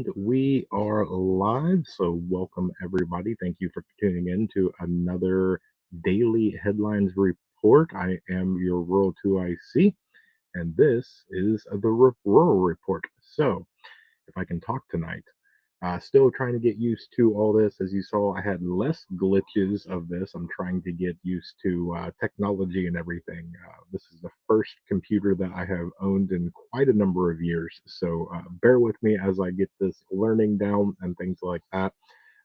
And we are live. So, welcome everybody. Thank you for tuning in to another daily headlines report. I am your Rural 2IC, and this is the Rural Report. So, if I can talk tonight. Still trying to get used to all this. As you saw, I had less glitches of this. I'm trying to get used to technology and everything. This is the first computer that I have owned in quite a number of years. So bear with me as I get this learning down and things like that,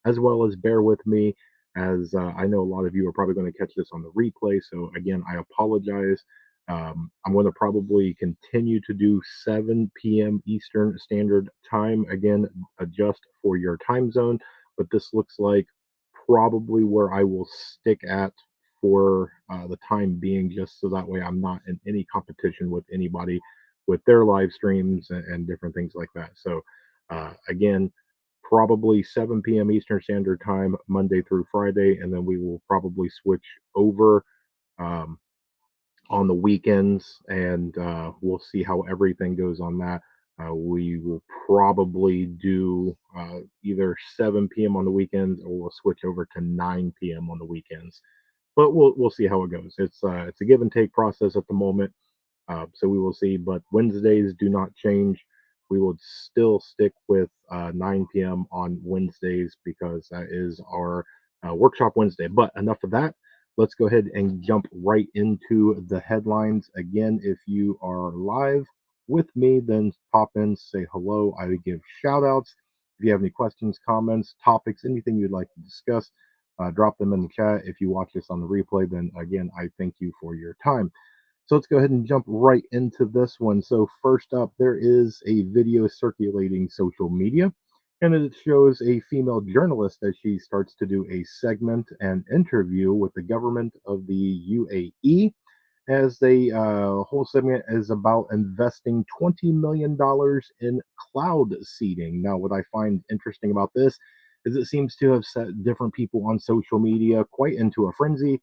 as well as bear with me as I know a lot of you are probably going to catch this on the replay. So again, I apologize. I'm going to probably continue to do 7 p.m. Eastern Standard Time. Again, adjust for your time zone, but this looks like probably where I will stick at for the time being, just so that way I'm not in any competition with anybody with their live streams and different things like that. So, again, probably 7 p.m. Eastern Standard Time, Monday through Friday, and then we will probably switch over. Um, on the weekends, and we'll see how everything goes on that. We will probably do either 7 p.m. on the weekends, or we'll switch over to 9 p.m. on the weekends. But we'll see how it goes. It's a give and take process at the moment, so we will see. But Wednesdays do not change. We will still stick with 9 p.m. on Wednesdays because that is our workshop Wednesday. But enough of that. Let's go ahead and jump right into the headlines. Again, if you are live with me, then pop in, say hello. I would give shout outs. If you have any questions, comments, topics, anything you'd like to discuss, drop them in the chat. If you watch this on the replay, then again, I thank you for your time. So let's go ahead and jump right into this one. So, first up, there is a video circulating social media, and it shows a female journalist as she starts to do a segment and interview with the government of the UAE. As the whole segment is about investing $20 million in cloud seeding. Now, what I find interesting about this is it seems to have set different people on social media quite into a frenzy,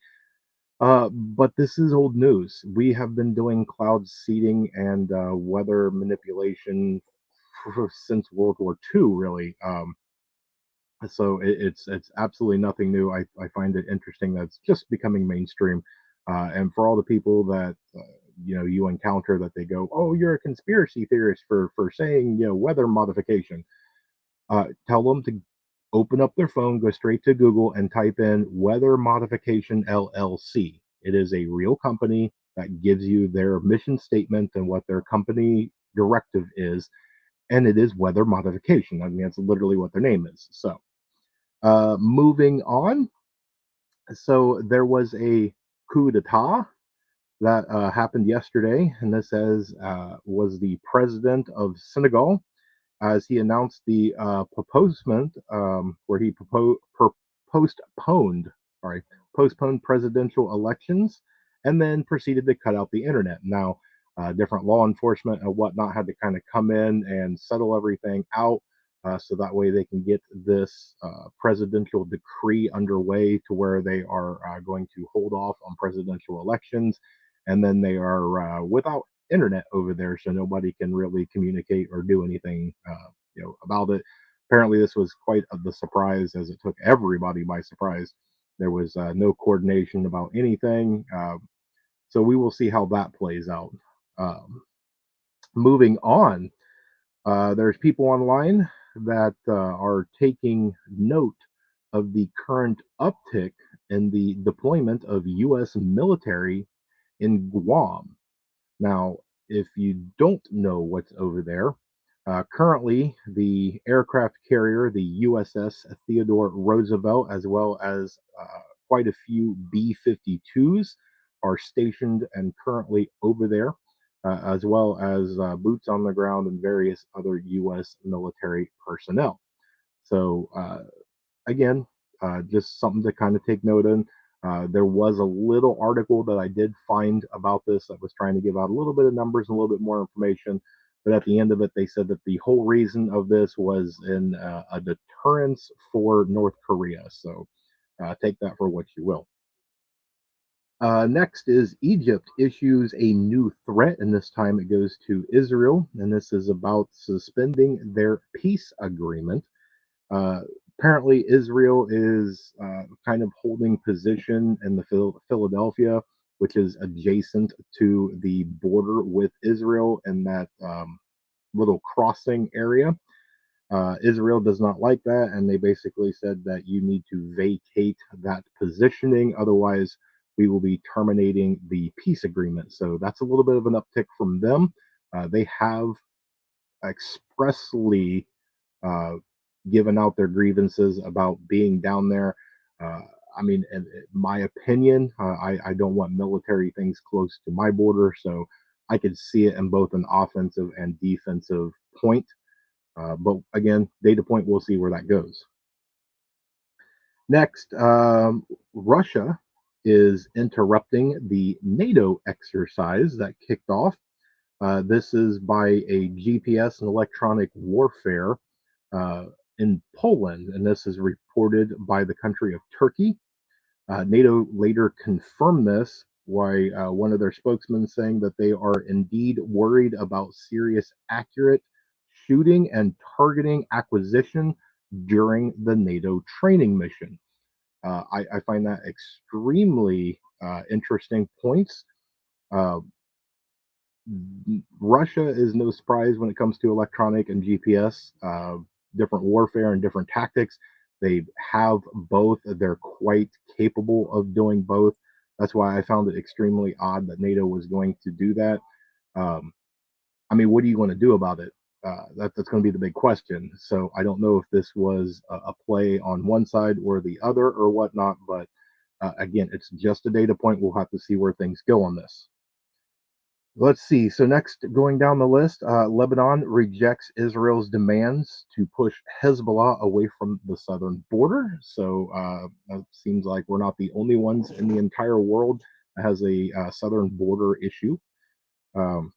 but this is old news. We have been doing cloud seeding and weather manipulation since World War II, really. So it's absolutely nothing new. I find it interesting that's just becoming mainstream. And for all the people that you encounter that they go, oh, you're a conspiracy theorist for saying weather modification. Tell them to open up their phone, go straight to Google, and type in Weather Modification LLC. It is a real company that gives you their mission statement and what their company directive is, and it is weather modification. I mean, that's literally what their name is. So, moving on. So, there was a coup d'etat that happened yesterday, and this was the president of Senegal as he announced the postponement, where he postponed, sorry, postponed presidential elections, and then proceeded to cut out the internet. Now, different law enforcement and whatnot had to kind of come in and settle everything out, so that way they can get this presidential decree underway to where they are going to hold off on presidential elections, and then they are without internet over there, so nobody can really communicate or do anything, about it. Apparently, this was quite the surprise, as it took everybody by surprise. There was no coordination about anything, so we will see how that plays out. Um, Moving on, there's people online that are taking note of the current uptick in the deployment of U.S. military in Guam. Now, if you don't know what's over there, currently the aircraft carrier, the USS Theodore Roosevelt, as well as quite a few B 52s, are stationed and currently over there, as well as boots on the ground and various other U.S. military personnel. So, again, just something to kind of take note in. There was a little article that I did find about this that was trying to give out a little bit of numbers and a little bit more information. But at the end of it, they said that the whole reason of this was in a deterrence for North Korea. So take that for what you will. Next is Egypt issues a new threat, and this time it goes to Israel, and this is about suspending their peace agreement. Uh, Apparently, Israel is kind of holding position in the Philadelphia, which is adjacent to the border with Israel in that little crossing area. Israel does not like that, and they basically said that you need to vacate that positioning. Otherwise, we will be terminating the peace agreement. So that's a little bit of an uptick from them. They have expressly uh, given out their grievances about being down there. Uh, I mean, in my opinion, I don't want military things close to my border, so I could see it in both an offensive and defensive point. But again, data point, we'll see where that goes. Next, Russia is interrupting the NATO exercise that kicked off. This is by a GPS and electronic warfare uh, in Poland, and this is reported by the country of Turkey. NATO later confirmed this, why one of their spokesmen saying that they are indeed worried about serious, accurate shooting and targeting acquisition during the NATO training mission. I find that extremely interesting points. Uh, Russia is no surprise when it comes to electronic and GPS, different warfare and different tactics. They have both. They're quite capable of doing both. That's why I found it extremely odd that NATO was going to do that. Um, I mean, what are you going to do about it? That's going to be the big question. So I don't know if this was a play on one side or the other or whatnot. But again, it's just a data point. We'll have to see where things go on this. Let's see. So next, going down the list, Lebanon rejects Israel's demands to push Hezbollah away from the southern border. So it seems like we're not the only ones in the entire world that has a southern border issue. Um,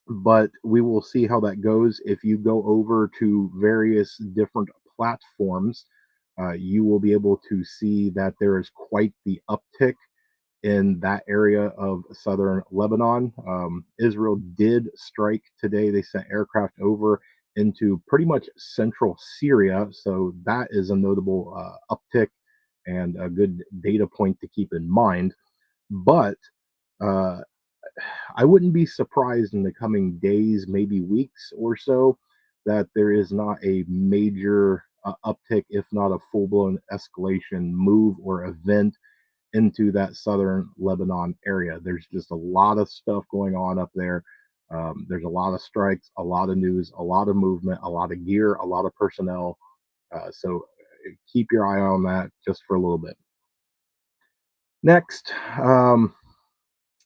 but we will see how that goes. If you go over to various different platforms, you will be able to see that there is quite the uptick in that area of southern Lebanon. Israel did strike today. They sent aircraft over into pretty much central Syria. So that is a notable uptick and a good data point to keep in mind. But uh, I wouldn't be surprised in the coming days, maybe weeks or so, that there is not a major uptick, if not a full blown escalation move or event into that southern Lebanon area. There's just a lot of stuff going on up there. There's a lot of strikes, a lot of news, a lot of movement, a lot of gear, a lot of personnel. So keep your eye on that just for a little bit. Next,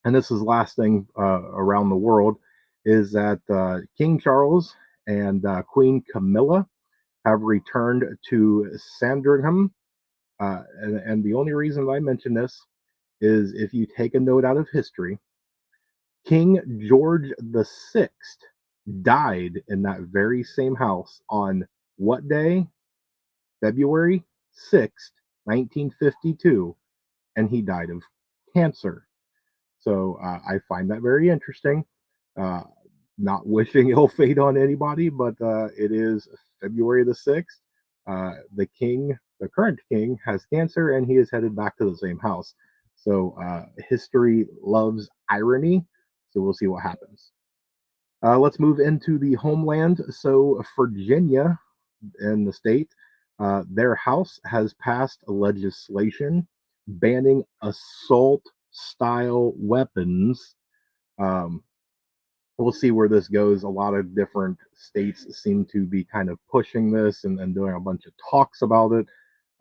and this is the last thing around the world, is that King Charles and Queen Camilla have returned to Sandringham. And the only reason I mention this is if you take a note out of history, King George the Sixth died in that very same house on what day? February 6th, 1952, and he died of cancer. So I find that very interesting. Uh, Not wishing ill fate on anybody, but it is February the 6th. The current king, has cancer and he is headed back to the same house. So history loves irony. So we'll see what happens. Let's move into the homeland. So, Virginia in the state, their house has passed legislation banning assault style weapons. Um, we'll see where this goes. A lot of different states seem to be kind of pushing this and doing a bunch of talks about it.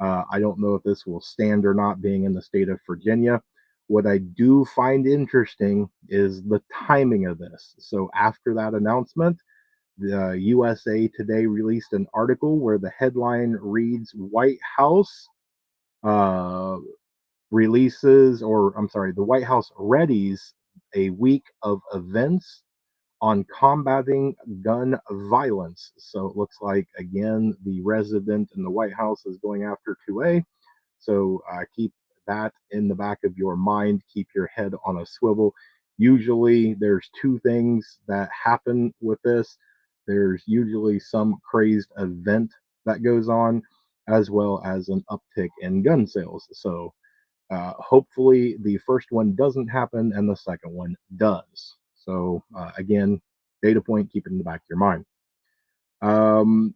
I don't know if this will stand or not, being in the state of Virginia. What I do find interesting is the timing of this. So, after that announcement, the USA Today released an article where the headline reads White House uh, releases, or I'm sorry, the White House readies a week of events on combating gun violence. So it looks like, again, the resident in the White House is going after 2A. So keep that in the back of your mind. Keep your head on a swivel. Usually, there's two things that happen with this. There's usually some crazed event that goes on, as well as an uptick in gun sales. So, hopefully, the first one doesn't happen and the second one does. So, again, data point, keep it in the back of your mind.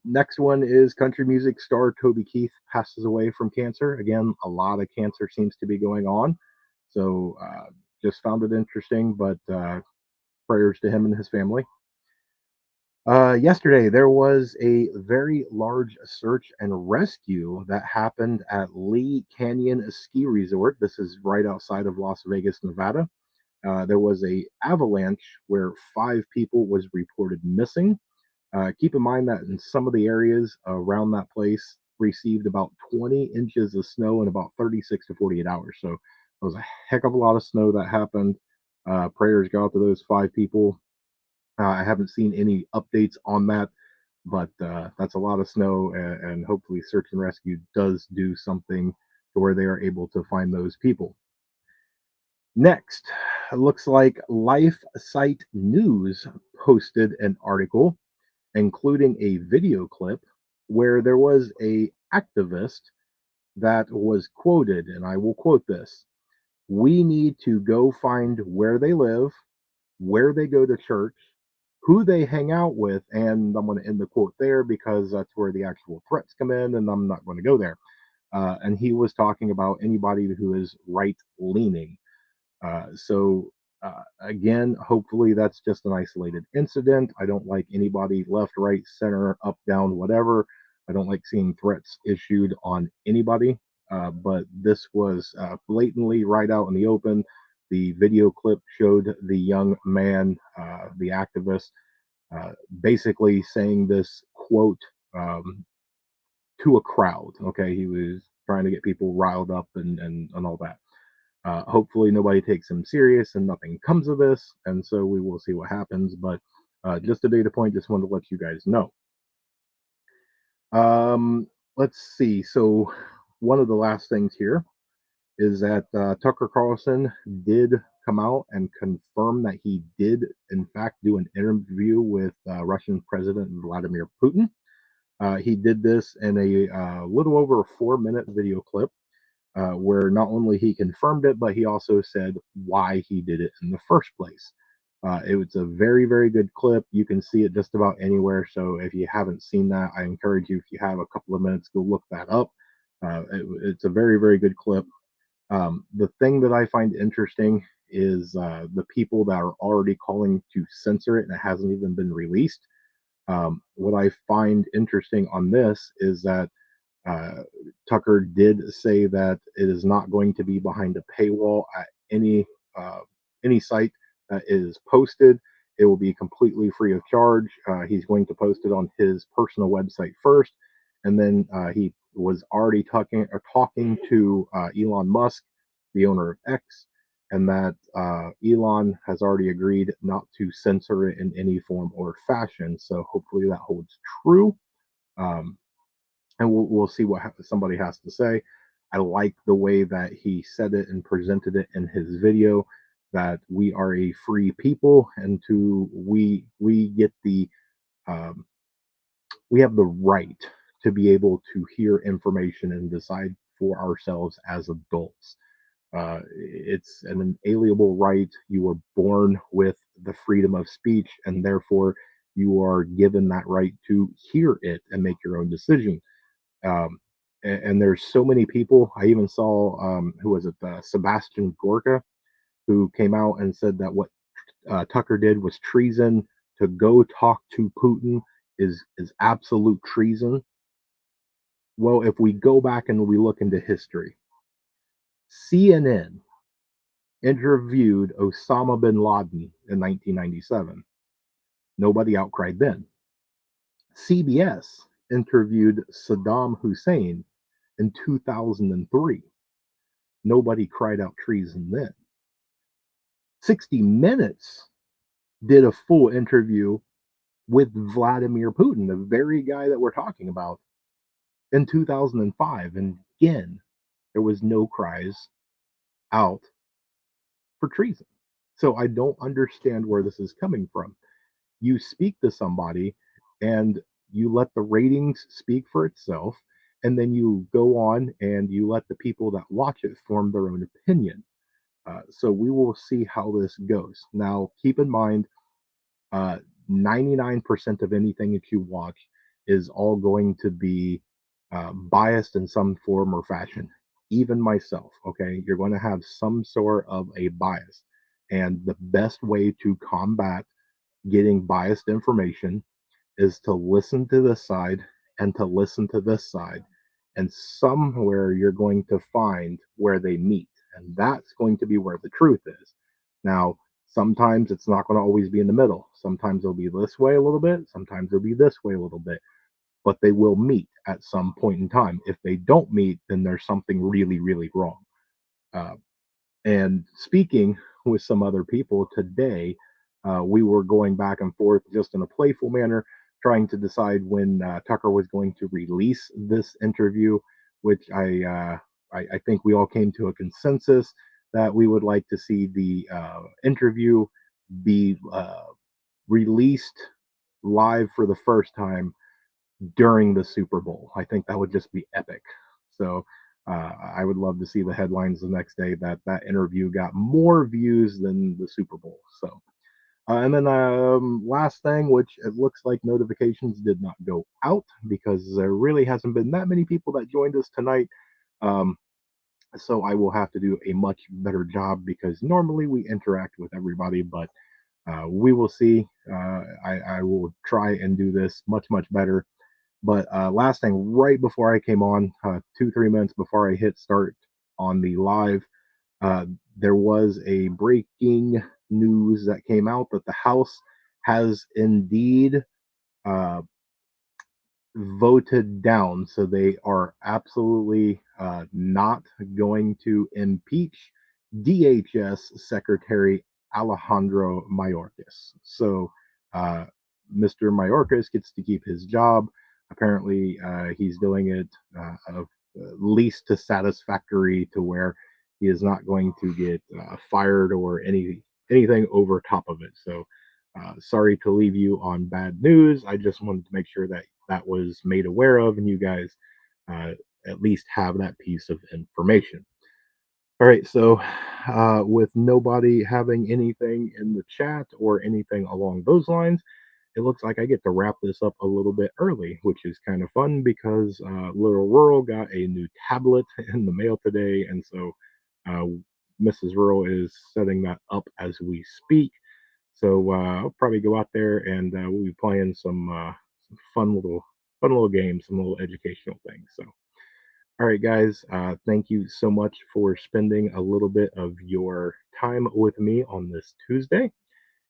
Next one is country music star Toby Keith passes away from cancer. Again, a lot of cancer seems to be going on. So, just found it interesting, but prayers to him and his family. Yesterday, there was a very large search and rescue that happened at Lee Canyon Ski Resort. This is right outside of Las Vegas, Nevada. There was a avalanche where 5 people was reported missing. Keep in mind that in some of the areas around that place received about 20 inches of snow in about 36 to 48 hours. So it was a heck of a lot of snow that happened. Prayers go out to those 5 people. I haven't seen any updates on that, but that's a lot of snow, and hopefully, search and rescue does do something to where they are able to find those people. Next, it looks like Life Site News posted an article including a video clip where there was a activist that was quoted, and I will quote this: "We need to go find where they live, where they go to church, who they hang out with," and I'm going to end the quote there because that's where the actual threats come in, and I'm not going to go there. And he was talking about anybody who is right leaning. Again, hopefully that's just an isolated incident. I don't like anybody left, right, center, up, down, whatever. I don't like seeing threats issued on anybody. But this was blatantly right out in the open. The video clip showed the young man, the activist, uh, basically saying this quote to a crowd. Okay, he was trying to get people riled up and all that. Hopefully, nobody takes him serious and nothing comes of this. And so we will see what happens. But just a data point, just wanted to let you guys know. Let's see. So, one of the last things here is that Tucker Carlson did come out and confirm that he did, in fact, do an interview with Russian President Vladimir Putin. He did this in a little over a 4 minute video clip where not only he confirmed it, but he also said why he did it in the first place. It was a very, very good clip. You can see it just about anywhere. So if you haven't seen that, I encourage you, if you have a couple of minutes, go look that up. It's a very, very good clip. The thing that I find interesting is the people that are already calling to censor it and it hasn't even been released. What I find interesting on this is that uh, Tucker did say that it is not going to be behind a paywall at uh, any site that is posted. It will be completely free of charge. He's going to post it on his personal website first, and then he was already talking to Elon Musk, the owner of X, and that Elon has already agreed not to censor it in any form or fashion. So hopefully that holds true. Um, and we'll see what somebody has to say. I like the way that he said it and presented it in his video, that we are a free people and we get the um, we have the right to be able to hear information and decide for ourselves as adults. It's an inalienable right. You were born with the freedom of speech, and therefore you are given that right to hear it and make your own decision. And there's so many people. I even saw who was it, Sebastian Gorka, who came out and said that what Tucker did was treason. To go talk to Putin is absolute treason. Well, if we go back and we look into history, CNN interviewed Osama bin Laden in 1997. Nobody outcried then. CBS interviewed Saddam Hussein in 2003. Nobody cried out treason then. 60 Minutes did a full interview with Vladimir Putin, the very guy that we're talking about, in 2005. And again, there was no cries out for treason. So I don't understand where this is coming from. You speak to somebody and you let the ratings speak for itself, and then you go on and you let the people that watch it form their own opinion. So we will see how this goes. Now, keep in mind, uh, 99% of anything that you watch is all going to be biased in some form or fashion. Even myself, okay, you're going to have some sort of a bias. And the best way to combat getting biased information is to listen to this side and to listen to this side. And somewhere you're going to find where they meet. And that's going to be where the truth is. Now, sometimes it's not going to always be in the middle. Sometimes it'll be this way a little bit. Sometimes it'll be this way a little bit. But they will meet at some point in time. If they don't meet, then there's something really, really wrong. Uh, and speaking with some other people today, we were going back and forth just in a playful manner, trying to decide when Tucker was going to release this interview, which I think we all came to a consensus that we would like to see the interview be released live for the first time during the Super Bowl. I think that would just be epic. So I would love to see the headlines the next day that that interview got more views than the Super Bowl. So and then last thing, which it looks like notifications did not go out because there really hasn't been that many people that joined us tonight. Um, so I will have to do a much better job because normally we interact with everybody, but we will see. I will try and do this much, much better. But last thing, right before I came on, 2, 3 minutes before I hit start on the live, uh, there was a breaking news that came out that the House has indeed uh, voted down. So they are absolutely not going to impeach DHS Secretary Alejandro Mayorkas. So uh, Mr. Mayorkas gets to keep his job. Apparently, he's doing it of least to satisfactory to where he is not going to get fired or anything over top of it. So sorry to leave you on bad news. I just wanted to make sure that that was made aware of and you guys uh, at least have that piece of information. All right, so with nobody having anything in the chat or anything along those lines, it looks like I get to wrap this up a little bit early, which is kind of fun because little Rural got a new tablet in the mail today, and so uh, Mrs. Rural is setting that up as we speak. So I'll probably go out there and we'll be playing some fun little games, some little educational things. So all right, guys, thank you so much for spending a little bit of your time with me on this Tuesday.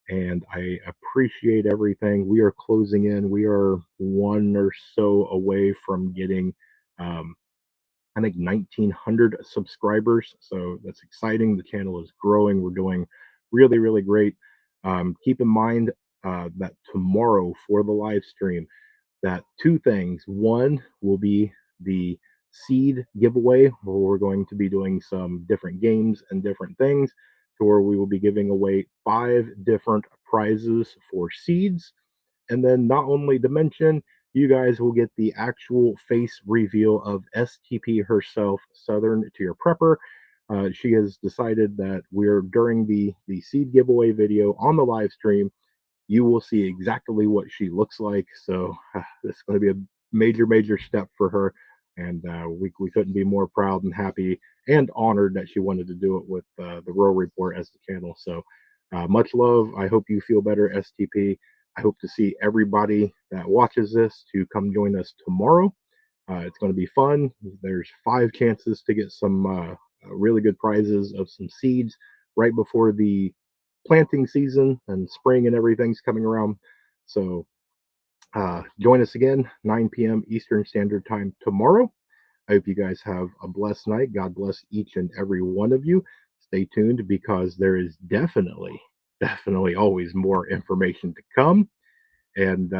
And I appreciate everything. We are closing in. We are one or so away from getting, um, I think, 1,900 subscribers. So that's exciting. The channel is growing. We're doing really, really great. Keep in mind that tomorrow for the live stream, that two things. One will be the seed giveaway, where we're going to be doing some different games and different things, to where we will be giving away 5 different prizes for seeds. And then, not only to mention, you guys will get the actual face reveal of STP herself, Southern to Your Prepper. She has decided that we're during the seed giveaway video on the live stream, you will see exactly what she looks like. So this is going to be a major, major step for her. And we couldn't be more proud and happy and honored that she wanted to do it with the Rural Report as the channel. So much love. I hope you feel better, STP. I hope to see everybody that watches this to come join us tomorrow. It's going to be fun. There's 5 chances to get some really good prizes of some seeds right before the planting season and spring and everything's coming around. So join us again, 9 p.m. Eastern Standard Time tomorrow. I hope you guys have a blessed night. God bless each and every one of you. Stay tuned because there is definitely, definitely always more information to come. And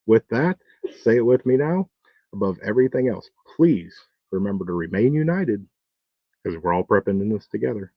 with that, say it with me now. Above everything else, please remember to remain united because we're all prepping in this together.